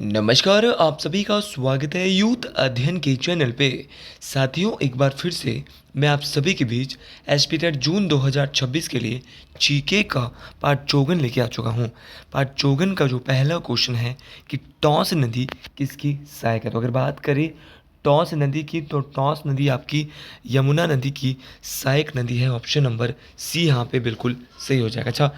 नमस्कार, आप सभी का स्वागत है यूथ अध्ययन के चैनल पे। साथियों, एक बार फिर से मैं आप सभी के बीच एसपीटेट जून 2026 के लिए जीके का पार्ट 54 लेके आ चुका हूँ। पार्ट 54 का जो पहला क्वेश्चन है कि टॉस नदी किसकी सहायक है। तो अगर बात करें टॉस नदी की, तो टॉस नदी आपकी यमुना नदी की सहायक नदी है। ऑप्शन नंबर सी यहाँ पे बिल्कुल सही हो जाएगा। अच्छा,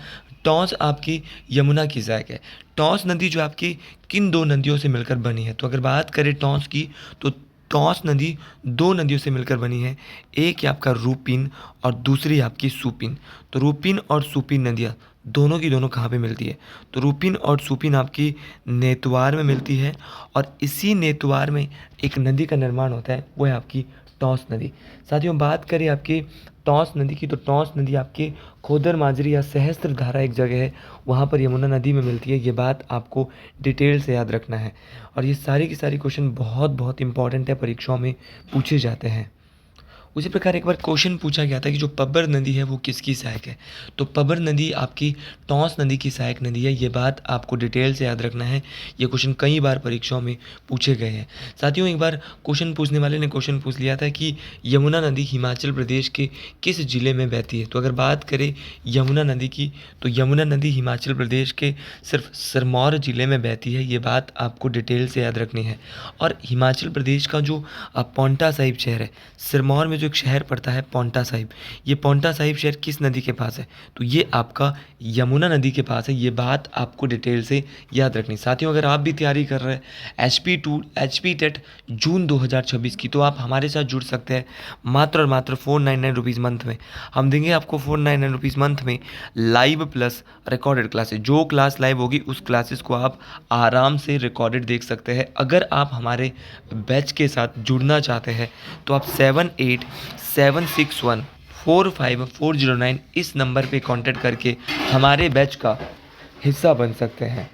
टॉस आपकी यमुना की सहायक है। टॉस नदी जो आपकी किन दो नदियों से मिलकर बनी है। तो अगर बात करें टॉस की, तो टॉस नदी दो नदियों से मिलकर बनी है। एक है आपका रूपिन और दूसरी आपकी सुपिन। तो रूपिन और सुपिन नदियाँ दोनों की दोनों कहाँ पे मिलती है। तो रूपिन और सुपिन आपकी नेतवार में मिलती है और इसी नेतवार में एक नदी का निर्माण होता है, वो है आपकी टॉस नदी। साथियों, बात करें आपकी टॉस नदी की, तो टॉस नदी आपके खोदर माजरी या सहस्त्रधारा एक जगह है, वहाँ पर यमुना नदी में मिलती है। ये बात आपको डिटेल से याद रखना है और ये सारी की सारी क्वेश्चन बहुत बहुत इंपॉर्टेंट है, परीक्षाओं में पूछे जाते हैं। उसी प्रकार एक बार क्वेश्चन पूछा गया था कि जो पब्बर नदी है वो किसकी सहायक है। तो पब्बर नदी आपकी टॉस नदी की सहायक नदी है। ये बात आपको डिटेल से याद रखना है। ये क्वेश्चन कई बार परीक्षाओं में पूछे गए हैं। साथियों, एक बार क्वेश्चन पूछने वाले ने क्वेश्चन पूछ लिया था कि यमुना नदी हिमाचल प्रदेश के किस जिले में बहती है। तो अगर बात करें यमुना नदी की, तो यमुना नदी हिमाचल प्रदेश के सिर्फ सिरमौर जिले में बहती है। ये बात आपको डिटेल से याद रखनी है। और हिमाचल प्रदेश का जो पांवटा साहिब शहर है, सिरमौर में जो एक शहर पड़ता है पांवटा साहिब, ये पांवटा साहिब शहर किस नदी के पास है। तो ये आपका यमुना नदी के पास है। ये बात आपको डिटेल से याद रखनी। साथियों, अगर आप भी तैयारी कर रहे हैं एचपी टेट जून 2026 की, तो आप हमारे साथ जुड़ सकते हैं मात्र और मात्र 499 रुपीज़ मंथ में। हम देंगे आपको 499 रुपीज़ मंथ में लाइव प्लस रिकॉर्डेड क्लासेस। जो क्लास लाइव होगी उस क्लासेस को आप आराम से रिकॉर्डेड देख सकते हैं। अगर आप हमारे बैच के साथ जुड़ना चाहते हैं तो आप 7876145409 इस नंबर पे कांटेक्ट करके हमारे बैच का हिस्सा बन सकते हैं।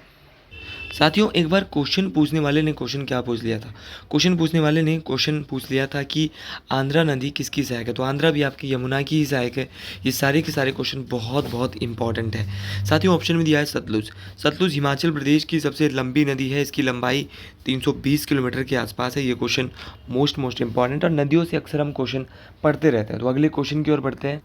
साथियों, एक बार क्वेश्चन पूछने वाले ने क्वेश्चन क्या पूछ लिया था। क्वेश्चन पूछने वाले ने क्वेश्चन पूछ लिया था कि आंध्रा नदी किसकी सहायक है। तो आंध्रा भी आपकी यमुना की ही सहायक है। ये सारे के सारे क्वेश्चन बहुत बहुत इंपॉर्टेंट है। साथियों, ऑप्शन में दिया है सतलुज। सतलुज हिमाचल प्रदेश की सबसे लंबी नदी है। इसकी लंबाई 320 किलोमीटर के आसपास है। ये क्वेश्चन मोस्ट इंपॉर्टेंट, और नदियों से अक्सर हम क्वेश्चन पढ़ते रहते हैं। तो अगले क्वेश्चन की ओर बढ़ते हैं।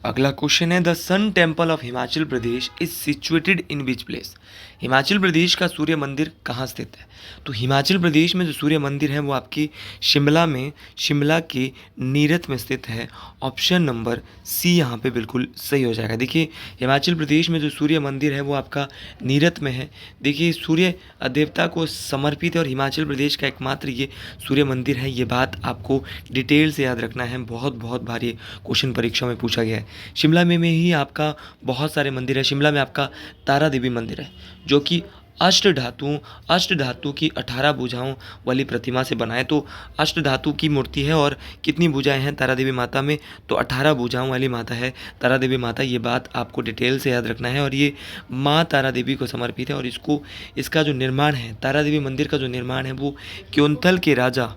अगला क्वेश्चन है, the sun temple of Himachal Pradesh is situated in which place. Himachal Pradesh का सूर्य मंदिर कहाँ स्थित है। तो हिमाचल प्रदेश में जो सूर्य मंदिर है वो आपकी शिमला के नीरथ में स्थित है। ऑप्शन नंबर सी यहाँ पे बिल्कुल सही हो जाएगा। देखिए, हिमाचल प्रदेश में जो सूर्य मंदिर है वो आपका नीरथ में है। देखिए, सूर्य देवता को समर्पित है और हिमाचल प्रदेश का एकमात्र ये सूर्य मंदिर है। ये बात आपको डिटेल से याद रखना है। बहुत बहुत भारी क्वेश्चन परीक्षा में पूछा गया है। शिमला में ही आपका बहुत सारे मंदिर है। शिमला में आपका तारा देवी मंदिर है, जो कि अष्ट धातु की 18 भुजाओं वाली प्रतिमा से बना है। तो अष्ट धातु की मूर्ति है और कितनी भुजाएं हैं तारा देवी माता में, तो 18 भुजाओं वाली माता है तारा देवी माता। ये बात आपको डिटेल से याद रखना है और ये माँ तारा देवी को समर्पित है। और इसका जो निर्माण है, तारा देवी मंदिर का जो निर्माण है, वो क्योंथल के राजा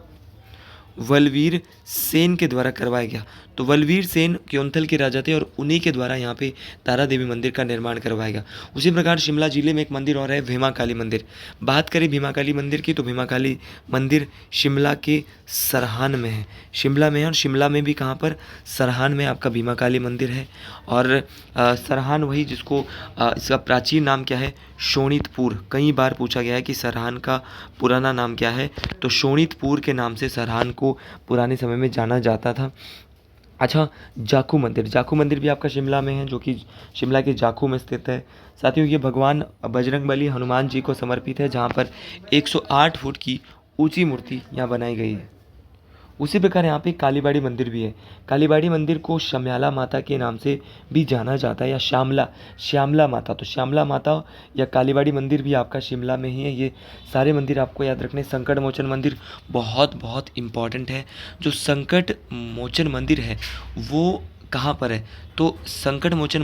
बलवीर सेन के द्वारा करवाया गया। तो बलवीर सेन क्योंथल के राजा थे और उन्हीं के द्वारा यहाँ पे तारा देवी मंदिर का निर्माण करवाया गया। उसी प्रकार शिमला जिले में एक मंदिर और है, भीमा काली मंदिर। बात करें भीमा काली मंदिर की, तो भीमा काली मंदिर शिमला के सरहान में है। शिमला में है और शिमला में भी कहाँ पर, सरहान में आपका भीमा काली मंदिर है। और सरहान वही जिसको इसका प्राचीन नाम क्या है, शोणितपुर। कई बार पूछा गया है कि सरहान का पुराना नाम क्या है। तो शोणितपुर के नाम से सरहान को पुराने समय में जाना जाता था। अच्छा, जाखू मंदिर भी आपका शिमला में है, जो कि शिमला के जाखू में स्थित है। साथियों, ये भगवान बजरंगबली हनुमान जी को समर्पित है, जहाँ पर 108 फुट की ऊंची मूर्ति यहाँ बनाई गई है। उसी प्रकार यहाँ पे कालीबाड़ी मंदिर भी है। कालीबाड़ी मंदिर को श्यामला माता के नाम से भी जाना जाता है, या श्यामला माता। तो श्यामला माता या कालीबाड़ी मंदिर भी आपका शिमला में ही है। ये सारे मंदिर आपको याद रखने। संकट मोचन मंदिर बहुत बहुत इम्पॉर्टेंट है। जो संकट मोचन मंदिर है वो कहाँ पर है, तो संकट मोचन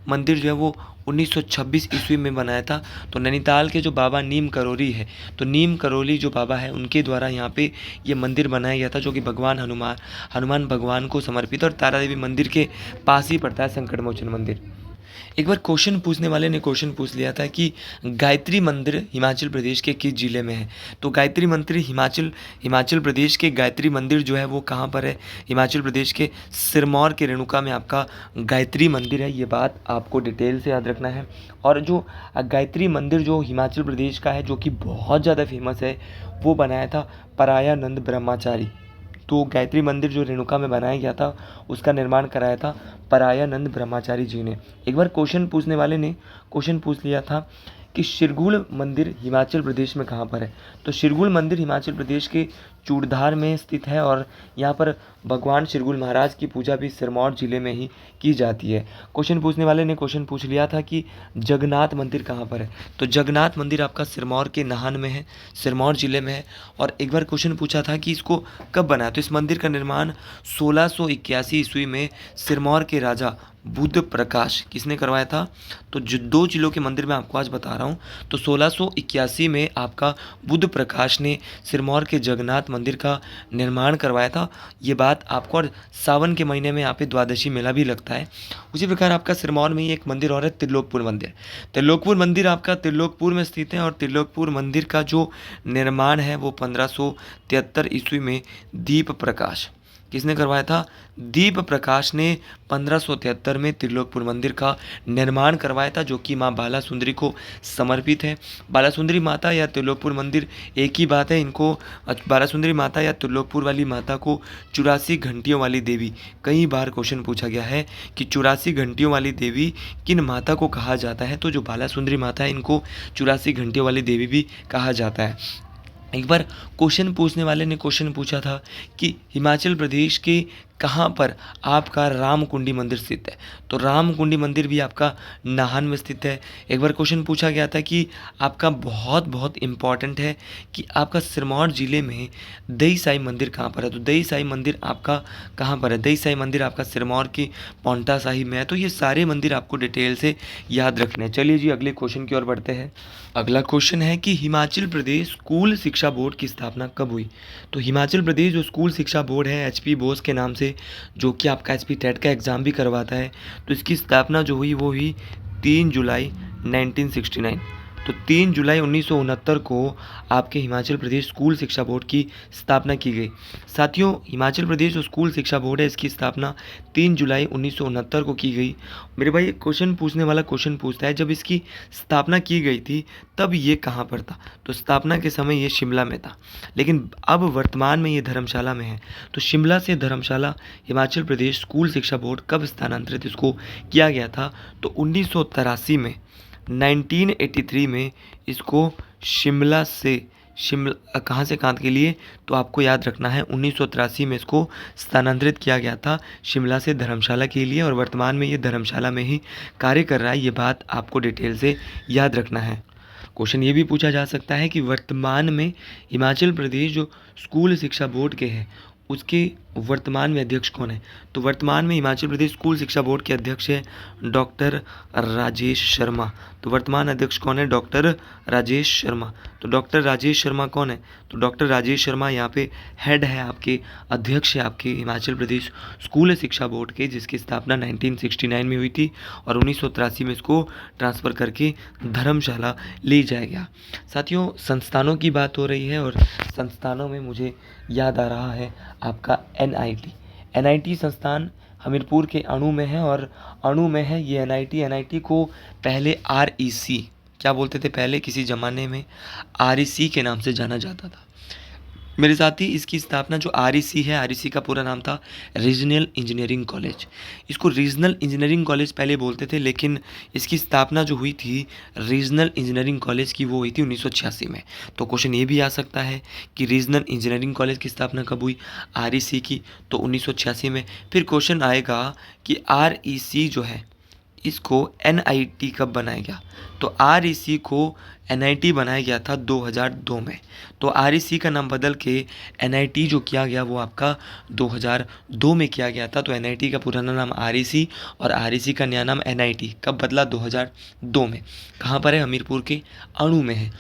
मंदिर जो है वो 1926 ईस्वी में बनाया था। तो नैनीताल के जो बाबा नीम करोली है, तो नीम करोली जो बाबा है उनके द्वारा यहाँ पे ये मंदिर बनाया गया था, जो कि भगवान हनुमान भगवान को समर्पित है और तारा देवी मंदिर के पास ही पड़ता है संकट मोचन मंदिर। एक बार क्वेश्चन पूछने वाले ने क्वेश्चन पूछ लिया था कि गायत्री मंदिर हिमाचल प्रदेश के किस जिले में है। तो गायत्री मंदिर हिमाचल प्रदेश के गायत्री मंदिर जो है वो कहाँ पर है, हिमाचल प्रदेश के सिरमौर के रेणुका में आपका गायत्री मंदिर है। ये बात आपको डिटेल से याद रखना है। और जो गायत्री मंदिर जो हिमाचल प्रदेश का है, जो कि बहुत ज़्यादा फेमस है, वो बनाया था परायानंद ब्रह्मचारी। तो गायत्री मंदिर जो रेणुका में बनाया गया था, उसका निर्माण कराया था परायानंद ब्रह्मचारी जी ने। एक बार क्वेश्चन पूछने वाले ने क्वेश्चन पूछ लिया था कि शिरगुल मंदिर हिमाचल प्रदेश में कहाँ पर है। तो शिरगुल मंदिर हिमाचल प्रदेश के चूड़धार में स्थित है और यहाँ पर भगवान शिरगुल महाराज की पूजा भी सिरमौर जिले में ही की जाती है। क्वेश्चन पूछने वाले ने क्वेश्चन पूछ लिया था कि जगन्नाथ मंदिर कहाँ पर है। तो जगन्नाथ मंदिर आपका सिरमौर के नाहन में है, सिरमौर जिले में है। और एक बार क्वेश्चन पूछा था कि इसको कब बनाया। तो इस मंदिर का निर्माण 1681 ईस्वी में सिरमौर के राजा बुद्ध प्रकाश किसने करवाया था। तो जो 2 जिलों के मंदिर मैं आपको आज बता रहा हूँ। तो 1681 में आपका बुद्ध प्रकाश ने सिरमौर के जगन्नाथ मंदिर का निर्माण करवाया था। ये बात आपको, और सावन के महीने में यहाँ पे द्वादशी मेला भी लगता है। उसी प्रकार आपका सिरमौर में ही एक मंदिर और है, त्रिलोकपुर मंदिर। त्रिलोकपुर मंदिर आपका त्रिलोकपुर में स्थित है और त्रिलोकपुर मंदिर का जो निर्माण है वो 1573 ईस्वी में दीप प्रकाश किसने करवाया था। दीप प्रकाश ने 1573 में त्रिलोकपुर मंदिर का निर्माण करवाया था, जो कि माँ बाला सुंदरी को समर्पित है। बाला सुंदरी माता या त्रिलोकपुर मंदिर एक ही बात है। इनको बाला सुंदरी माता या त्रिलोकपुर वाली माता को 84 घंटियों वाली देवी, कई बार क्वेश्चन पूछा गया है कि 84 घंटियों वाली देवी किन माता को कहा जाता है। तो जो बाला सुंदरी माता है, इनको 84 घंटियों वाली देवी भी कहा जाता है। एक बार क्वेश्चन पूछने वाले ने क्वेश्चन पूछा था कि हिमाचल प्रदेश के कहाँ पर आपका रामकुंडी मंदिर स्थित है। तो रामकुंडी मंदिर भी आपका नाहन में स्थित है। एक बार क्वेश्चन पूछा गया था कि आपका बहुत बहुत इम्पॉर्टेंट है कि आपका सिरमौर जिले में दई साई मंदिर कहाँ पर है। तो दई साई मंदिर आपका कहाँ पर है। दई साई मंदिर आपका सिरमौर की पांवटा साहिब में है। तो ये सारे मंदिर आपको डिटेल से याद रखने हैं। चलिए जी अगले क्वेश्चन की ओर बढ़ते हैं। अगला क्वेश्चन है कि हिमाचल प्रदेश स्कूल शिक्षा बोर्ड की स्थापना कब हुई। तो हिमाचल प्रदेश जो स्कूल शिक्षा बोर्ड है HP बोस के नाम से, जो कि आपका HP टेट का एग्ज़ाम भी करवाता है, तो इसकी स्थापना जो हुई वो हुई 3 जुलाई 1969। तो 3 जुलाई 1969 को आपके हिमाचल प्रदेश स्कूल शिक्षा बोर्ड की स्थापना की गई। साथियों, हिमाचल प्रदेश जो स्कूल शिक्षा बोर्ड है, इसकी स्थापना 3 जुलाई 1969 को की गई। मेरे भाई क्वेश्चन पूछने वाला क्वेश्चन पूछता है, जब इसकी स्थापना की गई थी तब ये कहाँ पर था। तो स्थापना के समय ये शिमला में था, लेकिन अब वर्तमान में ये धर्मशाला में है। तो शिमला से धर्मशाला हिमाचल प्रदेश स्कूल शिक्षा बोर्ड कब स्थानांतरित इसको किया गया था। तो 1983 में, 1983 में इसको शिमला कहाँ से कहाँ के लिए, तो आपको याद रखना है 1983 में इसको स्थानांतरित किया गया था शिमला से धर्मशाला के लिए, और वर्तमान में ये धर्मशाला में ही कार्य कर रहा है। ये बात आपको डिटेल से याद रखना है। क्वेश्चन ये भी पूछा जा सकता है कि वर्तमान में हिमाचल प्रदेश जो स्कूल शिक्षा बोर्ड के हैं, उसके वर्तमान में अध्यक्ष कौन है। तो वर्तमान में हिमाचल प्रदेश स्कूल शिक्षा बोर्ड के अध्यक्ष है डॉक्टर राजेश शर्मा। तो वर्तमान अध्यक्ष कौन है, डॉक्टर राजेश शर्मा। तो डॉक्टर राजेश शर्मा कौन है, तो डॉक्टर राजेश शर्मा यहाँ पे हेड है, आपके अध्यक्ष है आपके हिमाचल प्रदेश स्कूल शिक्षा बोर्ड के, जिसकी स्थापना 1969 में हुई थी और 1983 में इसको ट्रांसफ़र करके धर्मशाला ले जाया गया। साथियों, संस्थानों की बात हो रही है और संस्थानों में मुझे याद आ रहा है आपका NIT संस्थान हमीरपुर के अणु में है, और अणु में है ये NIT को पहले REC क्या बोलते थे, पहले किसी ज़माने में REC के नाम से जाना जाता था। मेरे साथी, इसकी स्थापना जो REC है, REC का पूरा नाम था रीजनल इंजीनियरिंग कॉलेज। इसको रीजनल इंजीनियरिंग कॉलेज पहले बोलते थे, लेकिन इसकी स्थापना जो हुई थी रीजनल इंजीनियरिंग कॉलेज की, वो हुई थी 1986 में। तो क्वेश्चन ये भी आ सकता है कि रीजनल इंजीनियरिंग कॉलेज की स्थापना कब हुई, REC की, तो 1986 में। फिर क्वेश्चन आएगा कि REC जो है इसको NIT कब बनाया गया। तो तो REC को NIT बनाया गया था 2002 में। तो REC का नाम बदल के NIT जो किया गया वो आपका 2002 में किया गया था। तो NIT का पुराना नाम REC और REC का नया नाम NIT कब बदला? 2002 में। कहाँ पर है? हमीरपुर के अणु में है।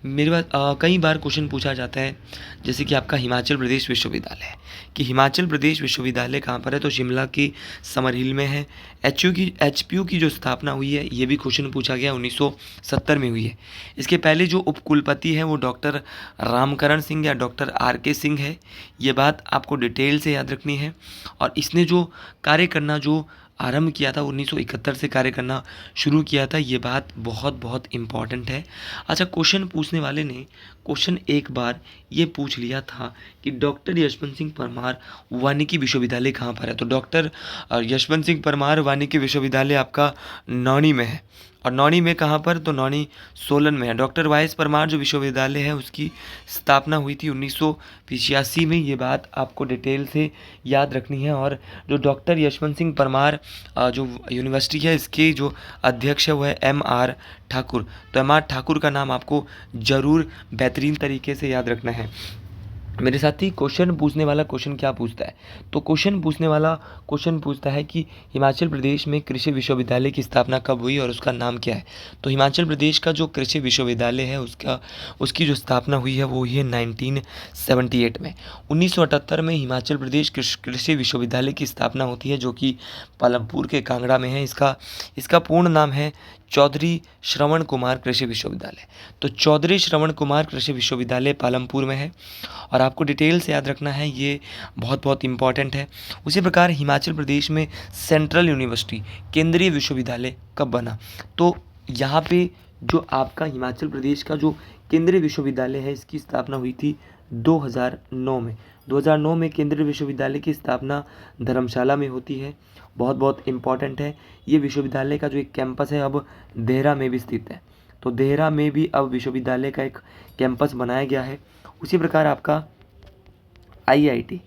मेरे पास कई बार क्वेश्चन पूछा जाता है जैसे कि आपका हिमाचल प्रदेश विश्वविद्यालय कि हिमाचल प्रदेश विश्वविद्यालय कहाँ पर है? तो शिमला की समर हिल में है। HPU की जो स्थापना हुई है ये भी क्वेश्चन पूछा गया 1970 में हुई है। इसके पहले जो उपकुलपति हैं वो डॉक्टर रामकरण सिंह या डॉक्टर RK सिंह है। ये बात आपको डिटेल से याद रखनी है। और इसने जो कार्य करना जो आरंभ किया था 1971 से कार्य करना शुरू किया था, ये बात बहुत बहुत इम्पॉर्टेंट है। अच्छा, क्वेश्चन पूछने वाले ने क्वेश्चन एक बार ये पूछ लिया था कि डॉक्टर यशवंत सिंह परमार वानिकी विश्वविद्यालय कहाँ पर है? तो डॉक्टर यशवंत सिंह परमार वानिकी विश्वविद्यालय आपका नौणी में है। और नौणी में कहाँ पर? तो नौणी सोलन में है। डॉक्टर YS परमार जो विश्वविद्यालय है उसकी स्थापना हुई थी 1985 में। ये बात आपको डिटेल से याद रखनी है। और जो डॉक्टर यशवंत सिंह परमार जो यूनिवर्सिटी है इसके जो अध्यक्ष है वो है MR ठाकुर। तो MR ठाकुर का नाम आपको ज़रूर बेहतरीन तरीके से याद रखना है। मेरे साथी, क्वेश्चन पूछने वाला क्वेश्चन क्या पूछता है? तो क्वेश्चन पूछने वाला क्वेश्चन पूछता है कि हिमाचल प्रदेश में कृषि विश्वविद्यालय की स्थापना कब हुई और उसका नाम क्या है? तो हिमाचल प्रदेश का जो कृषि विश्वविद्यालय है उसकी जो स्थापना हुई है वो हुई है 1978 में। 1978 में हिमाचल प्रदेश कृषि विश्वविद्यालय की स्थापना होती है जो कि पालमपुर के कांगड़ा में है। इसका पूर्ण नाम है चौधरी श्रवण कुमार कृषि विश्वविद्यालय। तो चौधरी श्रवण कुमार कृषि विश्वविद्यालय पालमपुर में है। और आपको डिटेल से याद रखना है, ये बहुत बहुत इम्पॉर्टेंट है। उसी प्रकार हिमाचल प्रदेश में सेंट्रल यूनिवर्सिटी केंद्रीय विश्वविद्यालय कब बना? तो यहाँ पे जो आपका हिमाचल प्रदेश का जो केंद्रीय विश्वविद्यालय है इसकी स्थापना हुई थी 2009 में। 2009 में केंद्रीय विश्वविद्यालय की स्थापना धर्मशाला में होती है। बहुत बहुत इम्पॉर्टेंट है। ये विश्वविद्यालय का जो एक कैंपस है अब देहरा में भी स्थित है। तो देहरा में भी अब विश्वविद्यालय का एक कैंपस बनाया गया है। उसी प्रकार आपका IIT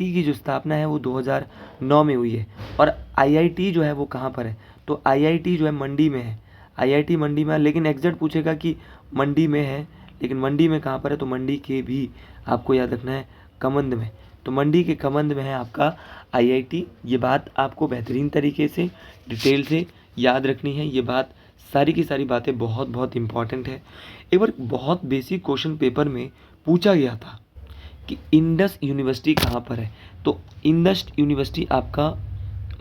की जो स्थापना है वो 2009 में हुई है। और IIT जो है वो कहाँ पर है? तो IIT जो है मंडी में है। IIT मंडी में है, लेकिन एग्जैक्ट पूछेगा कि मंडी में है, लेकिन मंडी में कहाँ पर है? तो मंडी के भी आपको याद रखना है कमंद में। तो मंडी के कमंद में है आपका IIT। ये बात आपको बेहतरीन तरीके से डिटेल से याद रखनी है। ये बात सारी की सारी बातें बहुत बहुत इम्पॉर्टेंट है। एक बार बहुत बेसिक क्वेश्चन पेपर में पूछा गया था कि इंडस यूनिवर्सिटी कहाँ पर है? तो इंडस यूनिवर्सिटी आपका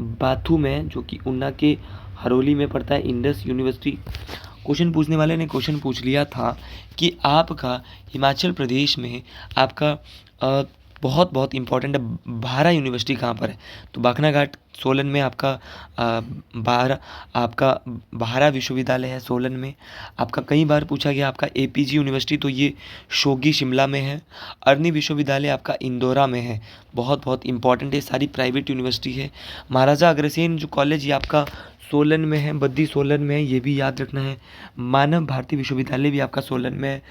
बाथू में, जो कि ऊना के हरोली में पड़ता है इंडस यूनिवर्सिटी। क्वेश्चन पूछने वाले ने क्वेश्चन पूछ लिया था कि आपका हिमाचल प्रदेश में आपका बहुत बहुत इम्पॉर्टेंट है भारा यूनिवर्सिटी कहाँ पर है? तो बाखनाघाट सोलन में आपका भारा विश्वविद्यालय है सोलन में। आपका कई बार पूछा गया आपका APG यूनिवर्सिटी, तो ये शोगी शिमला में है। अरनी विश्वविद्यालय आपका इंदौरा में है। बहुत बहुत इंपॉर्टेंट है, सारी प्राइवेट यूनिवर्सिटी है। महाराजा अग्रसेन जो कॉलेज ये आपका सोलन में है, बद्दी सोलन में है, ये भी याद रखना है। मानव भारती विश्वविद्यालय भी आपका सोलन में है।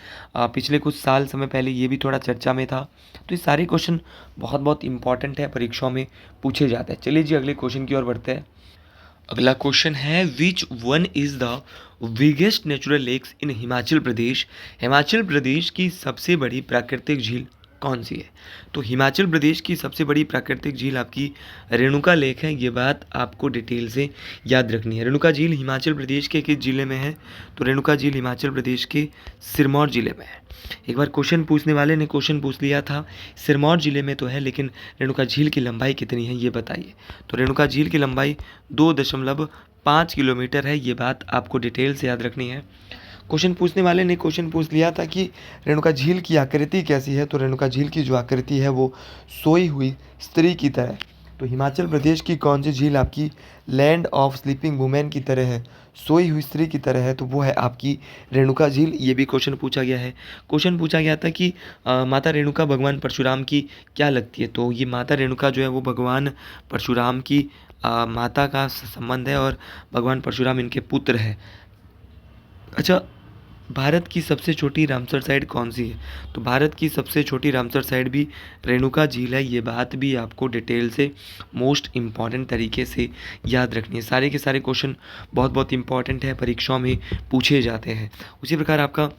पिछले कुछ साल समय पहले ये भी थोड़ा चर्चा में था। तो ये सारे क्वेश्चन बहुत बहुत इंपॉर्टेंट है, परीक्षाओं में पूछे जाते हैं। चलिए जी अगले क्वेश्चन की ओर बढ़ते हैं। अगला क्वेश्चन है which one is the biggest natural lakes in Himachal Pradesh? Himachal Pradesh की सबसे बड़ी प्राकृतिक झील कौन सी है? तो हिमाचल प्रदेश की सबसे बड़ी प्राकृतिक झील आपकी रेणुका लेक है। ये बात आपको डिटेल से याद रखनी है। रेणुका झील हिमाचल प्रदेश के किस जिले में है? तो रेणुका झील हिमाचल प्रदेश के सिरमौर जिले में है। एक बार क्वेश्चन पूछने वाले ने क्वेश्चन पूछ लिया था सिरमौर जिले में तो है, लेकिन रेणुका झील की लंबाई कितनी है ये बताइए? तो रेणुका झील की लंबाई 2.5 किलोमीटर है। ये बात आपको डिटेल से याद रखनी है। क्वेश्चन पूछने वाले ने क्वेश्चन पूछ लिया था कि रेणुका झील की आकृति कैसी है? तो रेणुका झील की जो आकृति है वो सोई हुई स्त्री की तरह है। तो हिमाचल प्रदेश की कौन सी झील आपकी लैंड ऑफ स्लीपिंग वुमेन की तरह है, सोई हुई स्त्री की तरह है? तो वो है आपकी रेणुका झील। ये भी क्वेश्चन पूछा गया है। क्वेश्चन पूछा गया था कि माता रेणुका भगवान परशुराम की क्या लगती है? तो ये माता रेणुका जो है वो भगवान परशुराम की माता का संबंध है और भगवान परशुराम इनके पुत्र है। अच्छा, भारत की सबसे छोटी रामसर साइट कौन सी है? तो भारत की सबसे छोटी रामसर साइट भी रेणुका झील है। ये बात भी आपको डिटेल से मोस्ट इम्पॉर्टेंट तरीके से याद रखनी है। सारे के सारे क्वेश्चन बहुत बहुत इंपॉर्टेंट है, परीक्षाओं में पूछे जाते हैं। उसी प्रकार आपका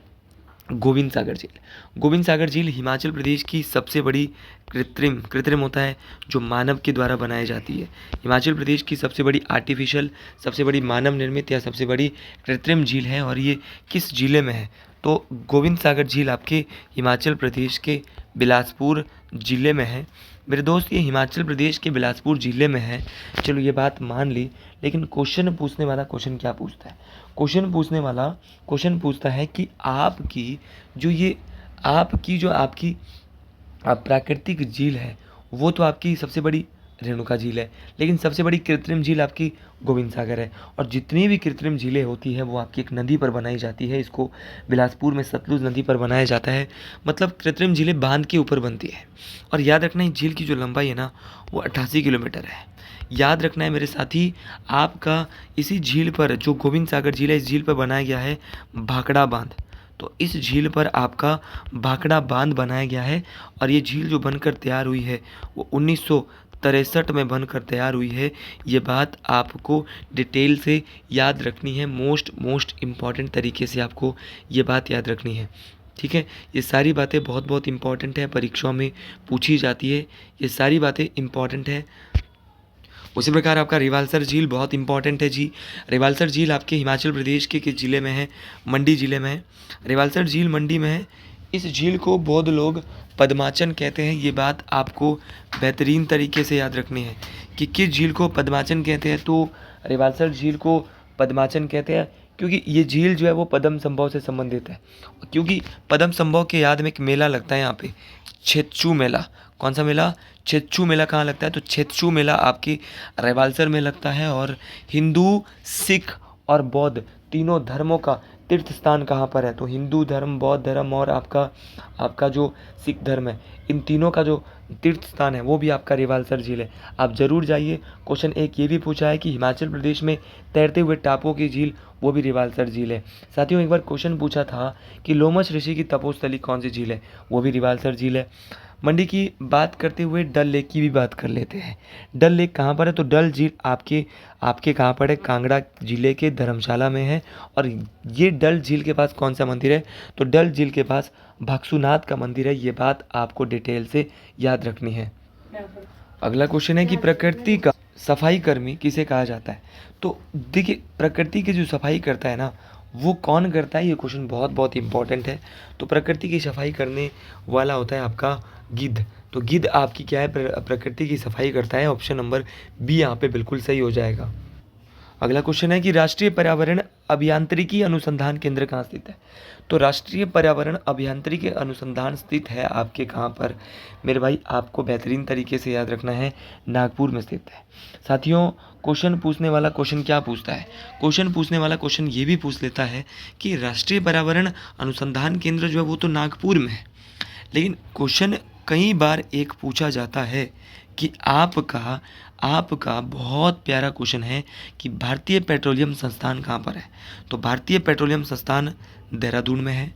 गोविंद सागर झील। गोविंद सागर झील हिमाचल प्रदेश की सबसे बड़ी कृत्रिम होता है जो मानव के द्वारा बनाई जाती है। हिमाचल प्रदेश की सबसे बड़ी आर्टिफिशियल, सबसे बड़ी मानव निर्मित या सबसे बड़ी कृत्रिम झील है। और ये किस जिले में है? तो गोविंद सागर झील आपके हिमाचल प्रदेश के बिलासपुर जिले में है। मेरे दोस्त ये हिमाचल प्रदेश के बिलासपुर जिले में है। चलो ये बात मान ली, लेकिन क्वेश्चन पूछने वाला क्वेश्चन क्या पूछता है? क्वेश्चन पूछने वाला क्वेश्चन पूछता है कि आपकी जो आपकी प्राकृतिक झील है वो तो आपकी सबसे बड़ी रेणुका झील है, लेकिन सबसे बड़ी कृत्रिम झील आपकी गोविंद सागर है। और जितनी भी कृत्रिम झीलें होती हैं वो आपकी एक नदी पर बनाई जाती है। इसको बिलासपुर में सतलुज नदी पर बनाया जाता है। मतलब कृत्रिम झीलें बांध के ऊपर बनती है। और याद रखना इस झील की जो लंबाई है ना वो 88 किलोमीटर है। याद रखना है मेरे साथी, आपका इसी झील पर जो गोविंद सागर झील है इस झील पर बनाया गया है भाखड़ा बांध। तो इस झील पर आपका भाखड़ा बांध बनाया गया है। और ये झील जो बनकर तैयार हुई है वो 1963 में बनकर तैयार हुई है। ये बात आपको डिटेल से याद रखनी है। मोस्ट इम्पॉर्टेंट तरीके से आपको ये बात याद रखनी है। ठीक है, ये सारी बातें बहुत बहुत इम्पॉर्टेंट है, परीक्षाओं में पूछी जाती है। ये सारी बातें इम्पॉर्टेंट है। उसी प्रकार आपका रिवालसर झील बहुत इंपॉर्टेंट है जी। रिवालसर झील आपके हिमाचल प्रदेश के किस जिले में है? मंडी जिले में है। रिवालसर झील मंडी में है। इस झील को बौद्ध लोग पद्माचन कहते हैं। ये बात आपको बेहतरीन तरीके से याद रखनी है कि किस झील को पद्माचन कहते हैं। तो रिवालसर झील को पद्माचन कहते हैं क्योंकि ये झील जो है वो पद्म संभव से संबंधित है। क्योंकि पद्म संभव के याद में एक मेला लगता है यहाँ पे, छेत्सू मेला। कौन सा मेला? छेत्सू मेला। कहाँ लगता है? तो छेत्सू मेला आपकी रिवालसर में लगता है। और हिंदू, सिख और बौद्ध तीनों धर्मों का तीर्थ स्थान कहाँ पर है? तो हिंदू धर्म, बौद्ध धर्म और आपका जो सिख धर्म है, इन तीनों का जो तीर्थ स्थान है वो भी आपका रिवालसर झील है। आप जरूर जाइए। क्वेश्चन एक ये भी पूछा है कि हिमाचल प्रदेश में तैरते हुए टापुओं की झील, वो भी रिवालसर झील है। साथियों एक बार क्वेश्चन पूछा था कि लोमश ऋषि की तपोस्थली कौन सी झील है? वो भी रिवालसर झील है। मंडी की बात करते हुए डल लेक की भी बात कर लेते हैं। डल लेक कहाँ पर है? तो डल झील आपके कहाँ पर है? कांगड़ा जिले के धर्मशाला में है। और ये डल झील के पास कौन सा मंदिर है? तो डल झील के पास भक्सुनाथ का मंदिर है। ये बात आपको डिटेल से याद रखनी है। अगला क्वेश्चन है कि प्रकृति का सफाई कर्मी किसे कहा जाता है? तो देखिए, प्रकृति की जो सफाई करता है ना वो कौन करता है? ये क्वेश्चन बहुत बहुत इंपॉर्टेंट है। तो प्रकृति की सफाई करने वाला होता है आपका गिद्ध। तो गिद्ध आपकी क्या है? प्रकृति की सफाई करता है। ऑप्शन नंबर बी यहाँ पे बिल्कुल सही हो जाएगा। अगला क्वेश्चन है कि राष्ट्रीय पर्यावरण अभियांत्रिकी अनुसंधान केंद्र कहाँ स्थित है? तो राष्ट्रीय पर्यावरण अभियांत्रिकी अनुसंधान स्थित है आपके कहाँ पर? मेरे भाई आपको बेहतरीन तरीके से याद रखना है, नागपुर में स्थित है। साथियों क्वेश्चन पूछने वाला क्वेश्चन क्या पूछता है? क्वेश्चन पूछने वाला क्वेश्चन ये भी पूछ लेता है कि राष्ट्रीय पर्यावरण अनुसंधान केंद्र जो है वो तो नागपुर में है, लेकिन क्वेश्चन कई बार एक पूछा जाता है कि आपका बहुत प्यारा क्वेश्चन है कि भारतीय पेट्रोलियम संस्थान कहाँ पर है? तो भारतीय पेट्रोलियम संस्थान देहरादून में है।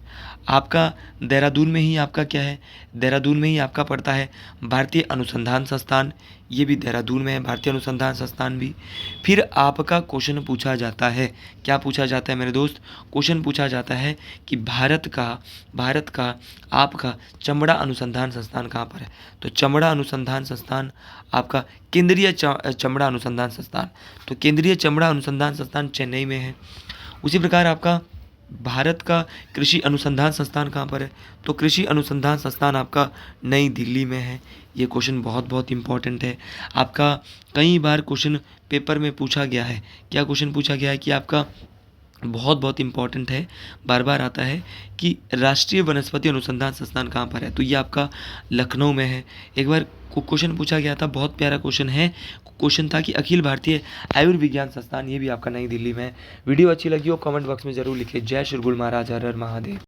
आपका देहरादून में ही आपका क्या है? देहरादून में ही आपका पड़ता है भारतीय अनुसंधान संस्थान। ये भी देहरादून में है, भारतीय अनुसंधान संस्थान भी। फिर आपका क्वेश्चन पूछा जाता है, क्या पूछा जाता है मेरे दोस्त? क्वेश्चन पूछा जाता है कि भारत का आपका चमड़ा अनुसंधान संस्थान कहाँ पर है? तो चमड़ा अनुसंधान संस्थान आपका केंद्रीय चमड़ा अनुसंधान संस्थान। तो केंद्रीय चमड़ा अनुसंधान संस्थान चेन्नई में है। उसी प्रकार आपका भारत का कृषि अनुसंधान संस्थान कहाँ पर है? तो कृषि अनुसंधान संस्थान आपका नई दिल्ली में है। ये क्वेश्चन बहुत बहुत इंपॉर्टेंट है। आपका कई बार क्वेश्चन पेपर में पूछा गया है। क्या क्वेश्चन पूछा गया है कि आपका बहुत बहुत इंपॉर्टेंट है, बार बार आता है कि राष्ट्रीय वनस्पति अनुसंधान संस्थान कहाँ पर है? तो ये आपका लखनऊ में है। एक बार क्वेश्चन पूछा गया था, बहुत प्यारा क्वेश्चन है। क्वेश्चन था कि अखिल भारतीय आयुर्विज्ञान संस्थान, ये भी आपका नई दिल्ली में है। वीडियो अच्छी लगी हो कमेंट बॉक्स में जरूर लिखिए। जय श्री गुरु महाराज, हर हर महादेव।